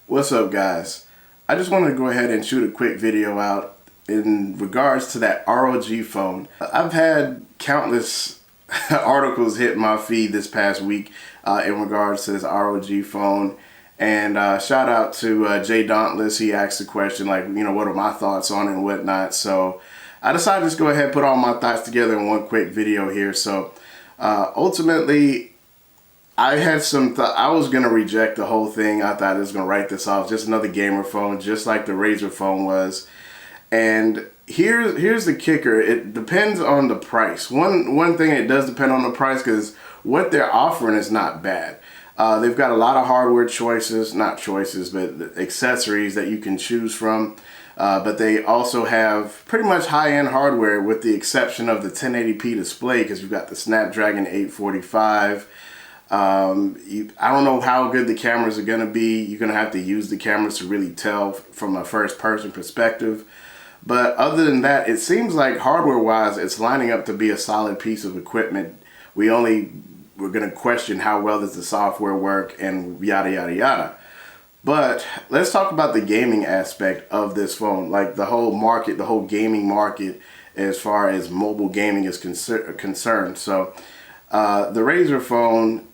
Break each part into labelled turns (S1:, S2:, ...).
S1: What's up, guys? I just wanted to go ahead and shoot a quick video out in regards to that ROG phone. I've had countless articles hit my feed this past week in regards to this ROG phone. And shout out to Jay Dauntless. He asked the question like, what are my thoughts on it and whatnot. So I decided to just go ahead and put all my thoughts together in one quick video here. So ultimately, I had I was going to reject the whole thing. I thought I was going to write this off. Just another gamer phone, just like the Razer phone was. And here's the kicker. It depends on the price. One thing, it does depend on the price because what they're offering is not bad. They've got a lot of hardware choices, not choices, but accessories that you can choose from. But they also have pretty much high-end hardware with the exception of the 1080p display because you've got the Snapdragon 845. I don't know how good the cameras are going to be. You're going to have to use the cameras to really tell from a first-person perspective. But other than that, it seems like hardware-wise, it's lining up to be a solid piece of equipment. We're going to question how well does the software work and yada, yada, yada. But let's talk about the gaming aspect of this phone, like the whole market, the whole gaming market as far as mobile gaming is concerned. So the Razer phone,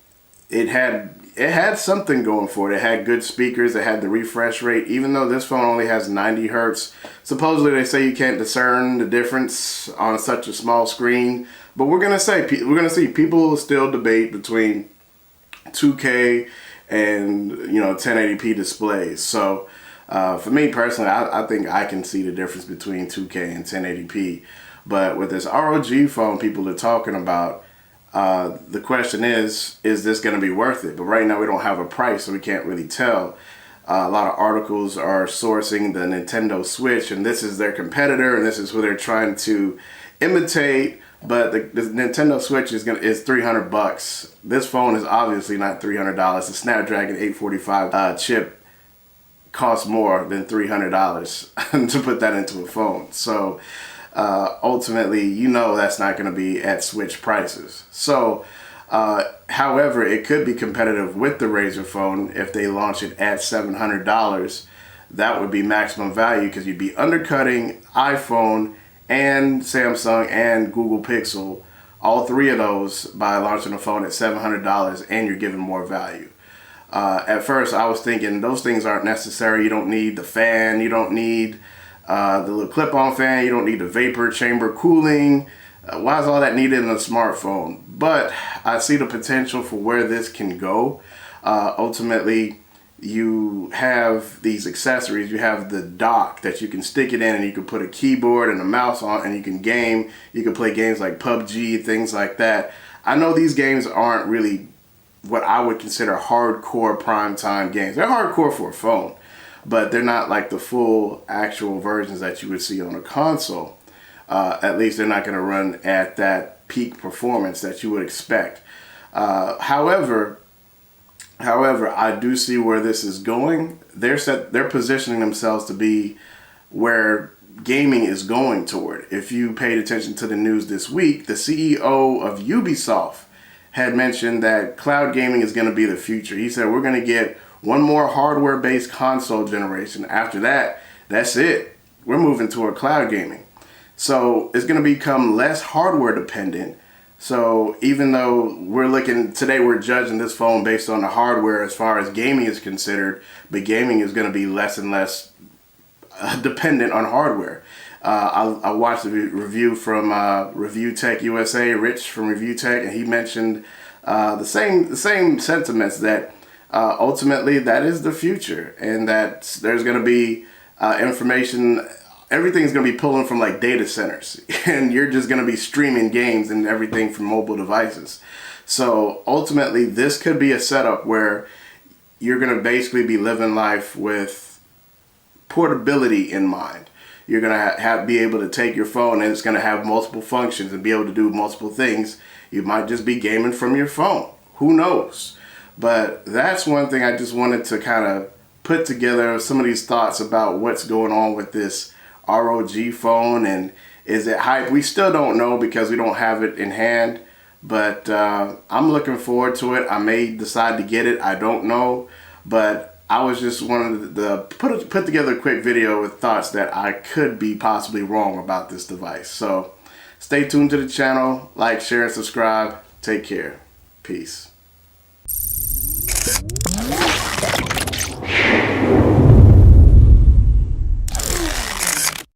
S1: it had something going for it. It had good speakers. It had the refresh rate. Even though this phone only has 90 hertz, supposedly they say you can't discern the difference on such a small screen. But we're gonna see people still debate between 2K and 1080p displays. So for me personally, I think I can see the difference between 2K and 1080p. But with this ROG phone, people are talking about. The question is this going to be worth it? But right now we don't have a price, so we can't really tell. A lot of articles are sourcing the Nintendo Switch, and this is their competitor, and this is who they're trying to imitate. But the Nintendo Switch is $300. This phone is obviously not $300. The Snapdragon 845 chip costs more than $300 to put that into a phone. So ultimately, that's not going to be at Switch prices. So, however, it could be competitive with the Razer phone if they launch it at $700. That would be maximum value because you'd be undercutting iPhone and Samsung and Google Pixel, all three of those, by launching a phone at $700, and you're giving more value. At first, I was thinking those things aren't necessary. You don't need the fan. You don't need the little clip-on fan. You don't need the vapor chamber cooling. Why is all that needed in a smartphone? But I see the potential for where this can go. Ultimately, you have these accessories. You have the dock that you can stick it in, and you can put a keyboard and a mouse on, and you can game. You can play games like PUBG, things like that. I know these games aren't really what I would consider hardcore primetime games. They're hardcore for a phone, but they're not like the full actual versions that you would see on a console. At least they're not going to run at that peak performance that you would expect. However, I do see where this is going. They're positioning themselves to be where gaming is going toward. If you paid attention to the news this week, the CEO of Ubisoft had mentioned that cloud gaming is going to be the future. He said we're going to get one more hardware-based console generation. After that, that's it. We're moving toward cloud gaming. So it's going to become less hardware dependent. So even though we're judging this phone based on the hardware as far as gaming is considered, but gaming is going to be less and less dependent on hardware. I watched a review from Review Tech USA, Rich from Review Tech, and he mentioned the same sentiments that ultimately that is the future, and that there's going to be information. Everything's going to be pulling from like data centers, and you're just going to be streaming games and everything from mobile devices. So ultimately, this could be a setup where you're going to basically be living life with portability in mind. You're going to be able to take your phone, and it's going to have multiple functions and be able to do multiple things. You might just be gaming from your phone. Who knows? But that's one thing I just wanted to kind of put together some of these thoughts about what's going on with this ROG phone, and is it hype? We still don't know because we don't have it in hand, but I'm looking forward to it. I may decide to get it. I don't know, but I was just wanted to put together a quick video with thoughts that I could be possibly wrong about this device. So stay tuned to the channel, like, share, and subscribe. Take care. Peace.